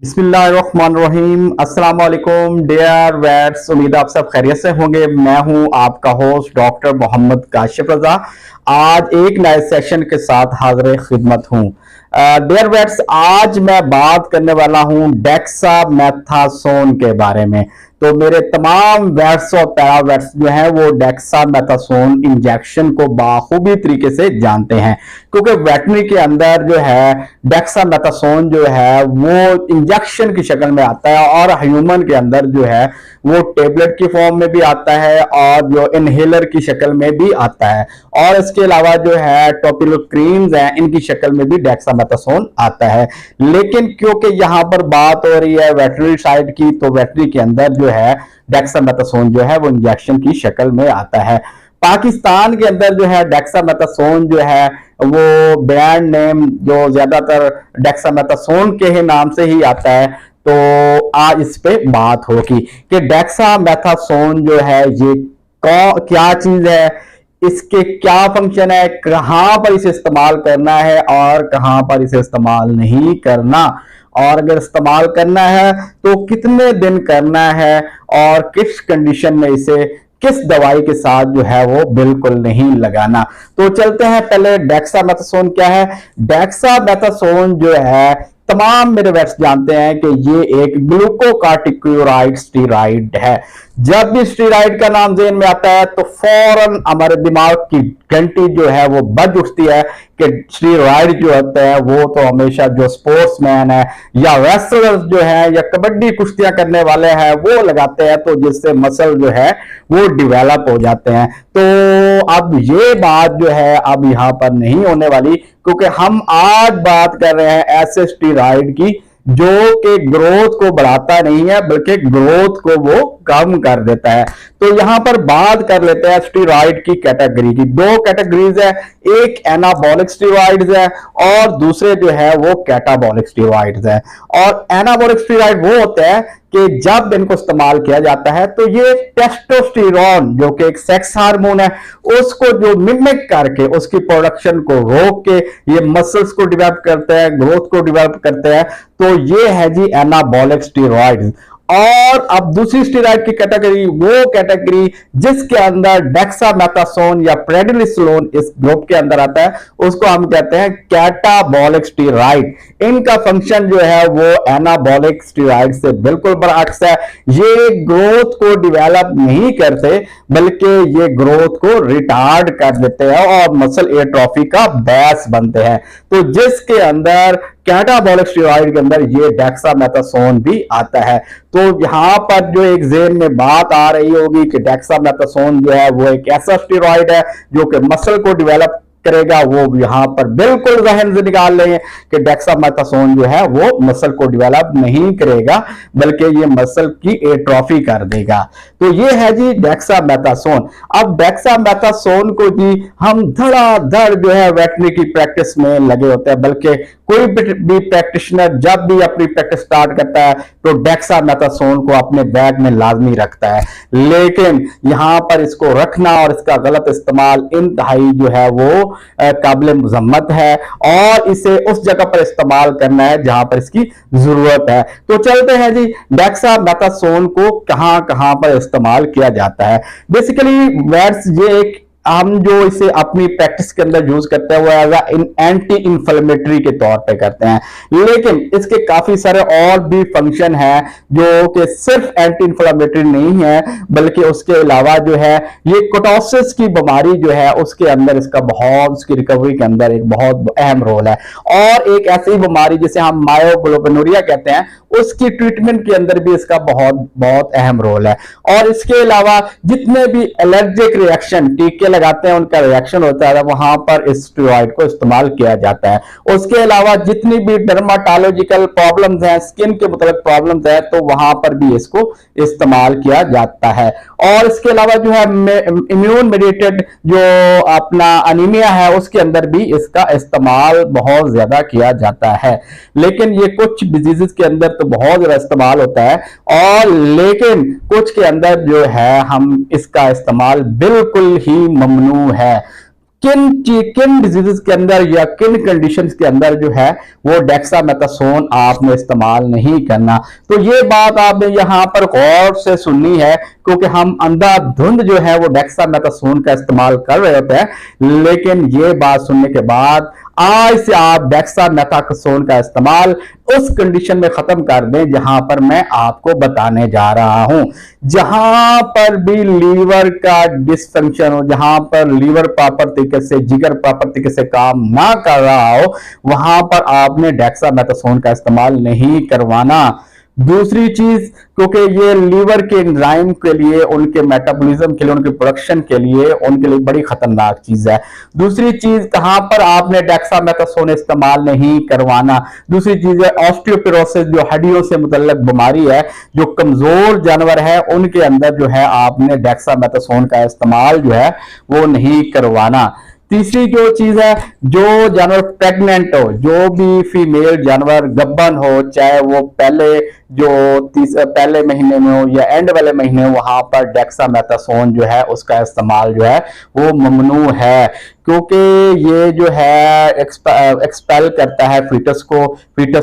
बिस्मिल्लाहिर्रहमानिर्रहीम। अस्सलाम वालेकुम डियर वेट्स, उम्मीद आप सब खैरियत से होंगे। मैं हूं आपका होस्ट डॉक्टर मोहम्मद काशिफ रजा। आज एक नए सेशन के साथ हाजिर खिदमत हूं। डियर वेट्स, आज मैं बात करने वाला हूं डेक्सामेथासोन के बारे में। तो मेरे तमाम वेट्स और पैरावेट्स जो हैं वो डेक्सामेथासोन इंजेक्शन को बाखूबी तरीके से जानते हैं, क्योंकि वेटनरी के अंदर जो है डेक्सामेथासोन जो है वो इंजेक्शन की शक्ल में आता है और ह्यूमन के अंदर जो है वो टेबलेट की फॉर्म में भी आता है और जो इनहेलर की शक्ल में भी आता है, और इसके अलावा जो है टॉपिकल क्रीम्स हैं इनकी शक्ल में भी डेक्सामेथासोन आता है। लेकिन क्योंकि यहां पर बात हो रही है वेटनरी साइड की, तो वेटनरी के अंदर जो है डेक्सामेथासोन जो है वो इंजेक्शन की शक्ल में आता है। पाकिस्तान के अंदर जो है डेक्सामेथासोन जो है वो ब्रांड नेम जो ज्यादातर डेक्सामेथासोन के ही नाम से ही आता है। तो आज इस पे बात होगी कि डेक्सामेथासोन जो है ये क्या चीज है, इसके क्या फंक्शन है, कहां पर इसे इस्तेमाल करना है और कहां पर इसे इस्तेमाल नहीं करना, और अगर इस्तेमाल करना है तो कितने दिन करना है और किस कंडीशन में इसे किस दवाई के साथ जो है वो बिल्कुल नहीं लगाना। तो चलते हैं, पहले डेक्सामेथासोन क्या है। डेक्सामेथासोन जो है तमाम मेरे वेट्स जानते हैं कि ये एक ग्लूकोकार्टिकोराइड स्टीराइड है। जब भी स्टीराइड का नाम ज़हन में आता है तो फौरन हमारे दिमाग की घंटी जो है वो बज उठती है कि स्टीराइड जो होता है वो तो हमेशा जो स्पोर्ट्समैन है या रेसलर्स जो है या कबड्डी कुश्तियां करने वाले हैं वो लगाते हैं, तो जिससे मसल जो है वो डिवेलप हो जाते हैं। तो अब ये बात जो है अब यहां पर नहीं होने वाली, क्योंकि हम आज बात कर रहे हैं ऐसे स्टीराइड की जो कि ग्रोथ को बढ़ाता नहीं है बल्कि ग्रोथ को वो कम कर देता है। तो यहां पर बात कर लेते हैं स्टीरॉइड की कैटेगरी की। दो कैटेगरीज है, एक एनाबॉलिक स्टीरॉइड्स है और दूसरे जो है वो कैटाबॉलिक स्टीरॉइड्स है। और एनाबॉलिक स्टीरॉइड वो होते हैं कि जब इनको इस्तेमाल किया जाता है तो ये टेस्टोस्टेरोन जो कि एक सेक्स हार्मोन है उसको जो मिमिक करके उसकी प्रोडक्शन को रोक के ये मसल्स को डेवलप करते हैं, ग्रोथ को डेवलप करते हैं। तो ये है जी एनाबॉलिक स्टीरॉइड। और अब दूसरी स्टीरॉइड की कैटेगरी, वो कैटेगरी जिसके अंदर डेक्सामेथासोन या प्रेडिनिसोलोन इस ग्रुप के अंदर आता है, उसको हम कहते हैं कैटाबॉलिक स्टीरॉइड। इनका फंक्शन जो है वो एनाबॉलिक स्टीरॉइड से बिल्कुल बरअक्स है। ये ग्रोथ को डेवलप नहीं करते बल्कि ये ग्रोथ को रिटार्ड कर देते हैं और मसल एट्रोफी का बायस बनते हैं। तो जिसके अंदर कैटाबॉलिक स्टीरॉइड के अंदर ये डेक्सामेथासोन भी आता है। तो यहां पर जो एक ज़हन में बात आ रही होगी कि डेक्सामेथासोन जो है वो एक ऐसा स्टीरॉइड है जो कि मसल को डेवलप करेगा, वो यहां पर बिल्कुल जहन से निकाल लें कि डेक्सामेथासोन जो है वो मसल को डेवलप नहीं करेगा बल्कि ये मसल की एट्रोफी कर देगा। तो ये है जी डेक्सामेथासोन। अब डेक्सामेथासोन को जी हम धड़ाधड़ जो है वेटनरी की प्रैक्टिस में लगे होते हैं, बल्कि कोई भी प्रैक्टिशनर जब भी अपनी प्रैक्टिस स्टार्ट करता है तो डेक्सामेथासोन को अपने बैग में लाजमी रखता है। लेकिन यहां पर इसको रखना और इसका गलत इस्तेमाल इंतहाई जो है वो काबिल मुजम्मत है, और इसे उस जगह पर इस्तेमाल करना है जहां पर इसकी जरूरत है। तो चलते हैं जी, डेक्सामेथासोन को कहां कहां पर इस्तेमाल किया जाता है। बेसिकली वेट्स ये एक हम जो इसे अपनी प्रैक्टिस के अंदर यूज करते हैं वो एज एंटी इंफ्लेमेटरी के तौर पे करते हैं, लेकिन इसके काफी सारे और भी फंक्शन हैं जो कि सिर्फ एंटी इंफ्लेमेटरी नहीं है, बल्कि उसके अलावा जो है ये कोटोसिस की बीमारी जो है उसके अंदर इसका बहुत, उसकी रिकवरी के अंदर एक बहुत अहम रोल है। और एक ऐसी बीमारी जिसे हम मायोग्लोबिनुरिया कहते हैं उसकी ट्रीटमेंट के अंदर भी इसका बहुत बहुत अहम रोल है। और इसके अलावा जितने भी एलर्जिक रिएक्शन, टीके लगाते हैं उनका रिएक्शन होता है, वहां पर इस स्टेरॉइड को इस्तेमाल किया जाता है। उसके अलावा जितनी भी डर्माटोलॉजिकल प्रॉब्लम्स हैं, स्किन के मतलब प्रॉब्लम्स हैं, तो वहां पर भी इसको इस्तेमाल किया जाता है। और इसके अलावा जो है इम्यून मेडिएटेड जो अपना अनीमिया है उसके अंदर भी इसका इस्तेमाल बहुत ज्यादा किया जाता है। लेकिन ये कुछ डिजीजेस के अंदर तो बहुत ज्यादा इस्तेमाल होता है, और लेकिन कुछ के अंदर जो है हम इसका इस्तेमाल बिल्कुल ही ममनू है। किन डिजीजेस के अंदर या किन कंडीशंस के अंदर जो है वो डेक्सामेथासोन आपने इस्तेमाल नहीं करना। तो ये बात आपने यहां पर गौर से सुननी है, क्योंकि हम अंधाधुंध जो है वो डेक्सामेथासोन का इस्तेमाल कर रहे होते हैं, लेकिन ये बात सुनने के बाद आज से आप डेक्सामेथासोन का इस्तेमाल उस कंडीशन में खत्म कर दें जहां पर मैं आपको बताने जा रहा हूं। जहां पर भी लीवर का डिसफंक्शन हो, जहां पर लीवर प्रॉपर तरीके से, जिगर प्रॉपर तरीके से काम ना कर रहा हो, वहां पर आपने डेक्सामेथासोन का इस्तेमाल नहीं करवाना। दूसरी चीज, क्योंकि ये लीवर के एंजाइम के लिए, उनके मेटाबॉलिज्म के लिए, उनके प्रोडक्शन के लिए, उनके लिए बड़ी खतरनाक चीज है। दूसरी चीज, कहां पर आपने डेक्सामेथासोन इस्तेमाल नहीं करवाना। दूसरी चीज है ऑस्टियोपोरोसिस, जो हड्डियों से मुतल्लक बीमारी है, जो कमजोर जानवर है उनके अंदर जो है आपने डेक्सामेथासोन का इस्तेमाल जो है वो नहीं करवाना। तीसरी जो चीज है, जो जानवर प्रेग्नेंट हो, जो भी फीमेल जानवर गब्बन हो, चाहे वो पहले महीने में हो या एंड वाले महीने, वहां पर डेक्सामेथासोन जो है उसका इस्तेमाल जो है वो ममनू है, क्योंकि ये जो है एक्सपेल करता है फीटस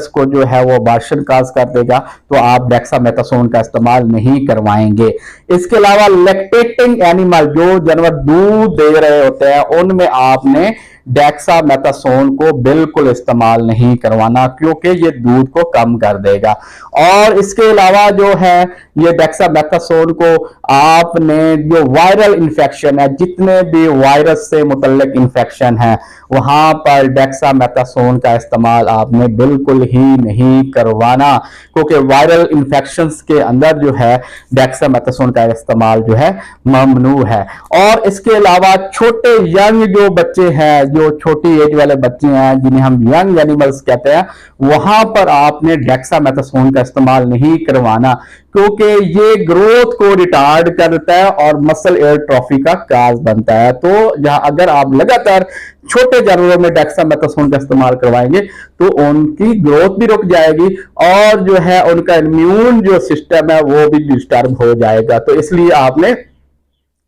को जो है वो अबॉर्शन काज कर देगा। तो आप डेक्सामेथासोन का इस्तेमाल नहीं करवाएंगे। इसके अलावा लैक्टेटिंग एनिमल, जो जानवर दूध दे रहे होते हैं, उनमें आपने डेक्सामेथासोन को बिल्कुल इस्तेमाल नहीं करवाना, क्योंकि ये दूध को कम कर देगा। और इसके अलावा जो है ये डेक्सामेथासोन को आपने, जो वायरल इन्फेक्शन है, जितने भी वायरस से मुतल्लिक इन्फेक्शन है, वहां पर डेक्सामेथासोन का इस्तेमाल आपने बिल्कुल ही नहीं करवाना, क्योंकि वायरल इन्फेक्शंस के अंदर जो है डेक्सामेथासोन का इस्तेमाल जो है ममनू है। और इसके अलावा छोटे यंग जो बच्चे हैं, जो छोटी एज वाले बच्चे हैं, जिन्हें हम यंग एनिमल्स कहते हैं, वहां पर आपने डेक्सामेथासोन का इस्तेमाल नहीं करवाना, क्योंकि ये ग्रोथ को रिटार्ड करता है और मसल एट्रोफी का काज बनता है। तो जहां अगर आप लगातार छोटे जानवरों में डेक्सामेथासोन का इस्तेमाल करवाएंगे तो उनकी ग्रोथ भी रुक जाएगी और जो है उनका इम्यून जो सिस्टम है वो भी डिस्टर्ब हो जाएगा। तो इसलिए आपने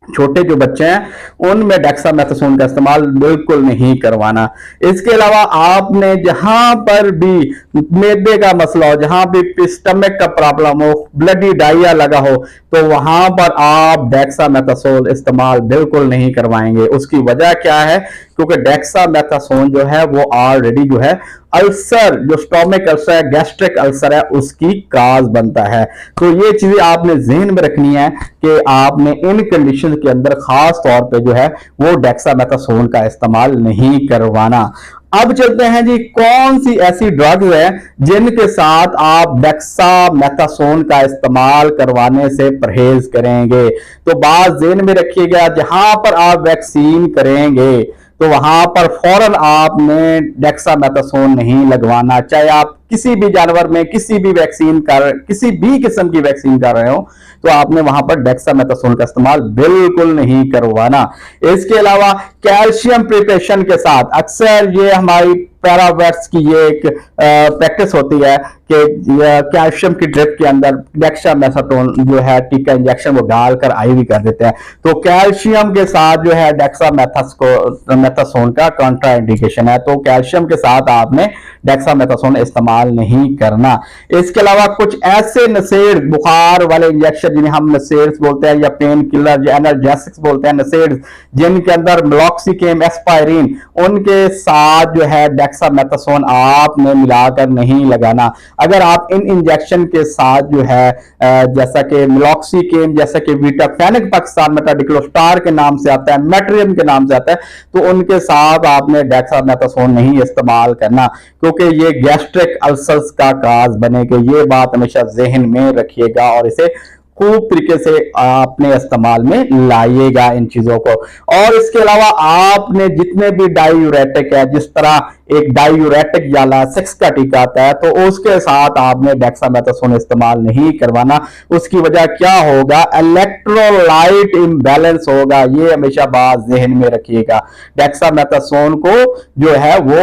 छोटे जो बच्चे हैं उनमें डेक्सामेथासोन का इस्तेमाल बिल्कुल नहीं करवाना। इसके अलावा आपने जहां पर भी मैदे का मसला हो, जहां भी स्टमक का प्रॉब्लम हो, ब्लडी डायरिया लगा हो, तो वहां पर आप डेक्सामेथासोन इस्तेमाल बिल्कुल नहीं करवाएंगे। उसकी वजह क्या है? क्योंकि डेक्सामेथासोन जो है वो ऑलरेडी जो है अल्सर, जो स्टोमिक अल्सर है, गैस्ट्रिक अल्सर है, उसकी काज बनता है। तो ये चीजें आपने ज़हन में रखनी है कि आपने इन कंडीशन के अंदर खास तौर पे जो है वो डेक्सामेथासोन का इस्तेमाल नहीं करवाना। अब चलते हैं जी, कौन सी ऐसी ड्रग्स है जिनके साथ आप डेक्सामेथासोन का इस्तेमाल करवाने से परहेज करेंगे। तो बात ज़हन में रखिएगा, जहां पर आप वैक्सीन करेंगे तो वहां पर फौरन आपने डेक्सामेथासोन नहीं लगवाना। चाहे आप किसी भी जानवर में किसी भी किस्म की वैक्सीन कर रहे हो, तो आपने वहां पर डेक्सामेथासोन का इस्तेमाल बिल्कुल नहीं करवाना। इसके अलावा कैल्शियम प्रिपरेशन के साथ, अक्सर ये हमारी पैरावेट्स की ये एक प्रैक्टिस होती है कि कैल्शियम की ड्रिप के अंदर डेक्सामेथासोन जो है टीका इंजेक्शन वो डालकर आईवी कर देते हैं। तो कैल्शियम के साथ जो है डेक्सामेथासोन का कॉन्ट्रा इंडिकेशन है, तो कैल्शियम के साथ आपने डेक्सामेथासोन इस्तेमाल नहीं करना। इसके अलावा कुछ ऐसे नसेड़, बुखार वाले इंजेक्शन जिन्हें हम नसेड्स बोलते हैं या पेन किलर या एनाल्जेसिक्स बोलते हैं, नसेड्स जिनके अंदर मेलॉक्सिकेम, एस्पायरिन, उनके साथ जो है डेक्सामेथासोन आपने मिलाकर नहीं लगाना। अगर आप इन इंजेक्शन के साथ जो है जैसा कि मेलॉक्सिकेम, जैसा कि वीटाफेनिक पाकिस्तान मेटाडिक्लोस्टार के नाम से आता है, मेट्रियम के नाम से आता है, तो उनके साथ आपने डेक्सामेथासोन नहीं इस्तेमाल करना, क्योंकि ये गैस्ट्रिक अल्सर्स का काज बनेगा। ये बात हमेशा जहन में रखिएगा और इसे खूब तरीके से आपने इस्तेमाल में लाइएगा इन चीजों को। और इसके अलावा आपने जितने भी डायूरेटिक है, जिस तरह एक डायूरेटिक या लासेक्स का टीका आता है, तो उसके साथ आपने डेक्सामेथासोन इस्तेमाल नहीं करवाना। उसकी वजह क्या होगा, इलेक्ट्रोलाइट इम्बैलेंस होगा। ये हमेशा बात जहन में रखिएगा। डेक्सामेथासोन को जो है वो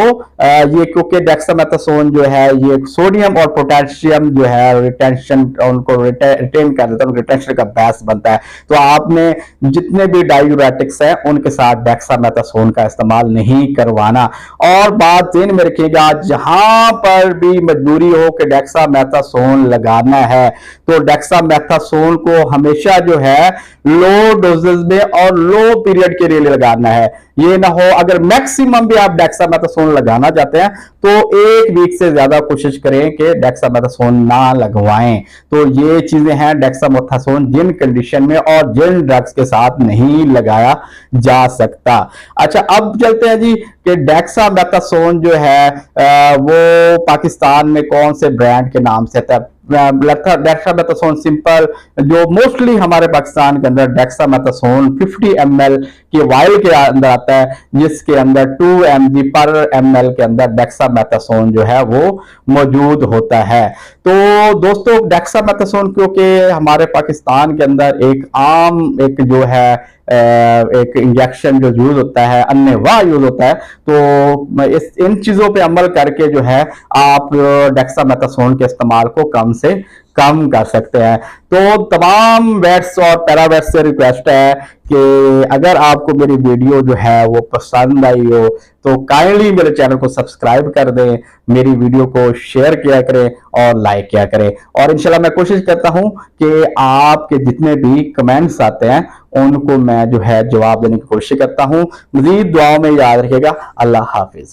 ये, क्योंकि डेक्सामेथासोन जो है ये सोडियम और पोटेशियम जो है रिटेंशन, उनको रिटेन कर देता है, रिटेंशन का बेस बनता है। तो आपने जितने भी डायूरेटिक्स हैं उनके साथ डेक्सामेथासोन का इस्तेमाल नहीं करवाना। और बात ध्यान में रखिएगा, जहां पर भी मजबूरी हो कि डेक्सामेथासोन लगाना है, तो डेक्सामेथासोन को हमेशा जो है लो डोजेस में और लो पीरियड के लिए लगाना है। ये ना हो, अगर मैक्सिमम भी आप डेक्सामेथासोन लगाना चाहते हैं तो 1 वीक से ज्यादा कोशिश करें कि डेक्सामेथासोन ना लगवाएं। तो ये चीजें हैं, डेक्सामेथासोन जिन कंडीशन में और जिन ड्रग्स के साथ नहीं लगाया जा सकता। अच्छा, अब चलते हैं जी कि डेक्सामेथासोन जो है वो पाकिस्तान में कौन से ब्रांड के नाम से आता है। डेक्सामेथासोन सिंपल जो मोस्टली हमारे पाकिस्तान के अंदर डेक्सामेथासोन 50 ml के वायल के अंदर आता है, जिसके अंदर 2 mg पर ml के अंदर डेक्सामेथासोन जो है वो मौजूद होता है। तो दोस्तों, डेक्सामेथासोन क्योंकि हमारे पाकिस्तान के अंदर एक आम एक जो है एक इंजेक्शन जो यूज होता है, अन्यवाह यूज होता है, तो इन चीजों पे अमल करके जो है आप डेक्सामेथासोन के इस्तेमाल को कम से कम कर सकते हैं। तो तमाम वेट्स और पैरावेट्स से रिक्वेस्ट है कि अगर आपको मेरी वीडियो जो है वो पसंद आई हो तो काइंडली मेरे चैनल को सब्सक्राइब कर दें, मेरी वीडियो को शेयर किया करें और लाइक किया करें। और इंशाल्लाह मैं कोशिश करता हूं कि आपके जितने भी कमेंट्स आते हैं उनको मैं जो है जवाब देने की कोशिश करता हूं। मजीद दुआओं में याद रखिएगा। अल्लाह हाफिज।